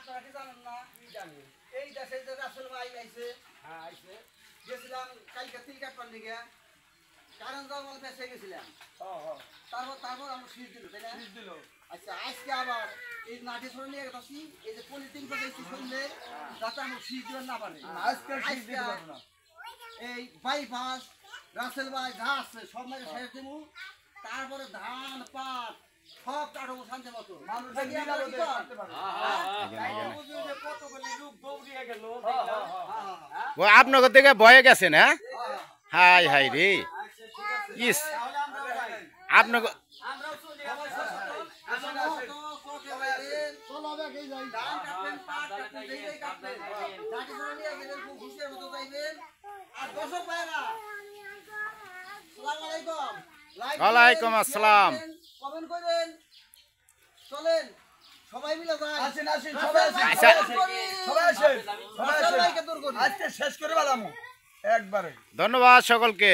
আপনারা কি জানেন না? জানি। এই দেশে যে রাসেল ভাই আইছে, হ্যাঁ আইছে। গেছিলাম কালকে তিল কাটবার দিকে, কারণ জঙ্গল বেঁচে গেছিলাম। তারপর আমরা শীত দিল, তাই না? শীত দিল। আচ্ছা, আজকে আবার এই নাটি ছড়ে নিয়ে গেছি, এই যে পলিথিন পেয়েছি শুনলে, যাতে আমরা শীত দিবেন না পারে। আজকে শীত দিতে পারবো না। এই বাইপাস, রাসেল ভাই যা আছে সব মেরে শেষ দিব, তারপরে ধান, পাট, সব কাটবো শান্তি মতো। মানুষের নিরাপদে থাকতে পারবে। কতগুলি লোক দৌড়িয়ে গেল। ও আপনাদের থেকে ভয়ে গেছেন, হ্যাঁ? হাই হাই রে ইস আপনাকে ওয়ালাইকুম আসসালাম। কমেন্ট করেন, চলেন সবাই মিলে যাই। আসেন আসেন সবাই আসেন। আচ্ছা। সবাই আসেন। সবাই আসেন। সবাইকে দূর করি। আজকে শেষ করে বেলামু একবারে। ধন্যবাদ সকলকে।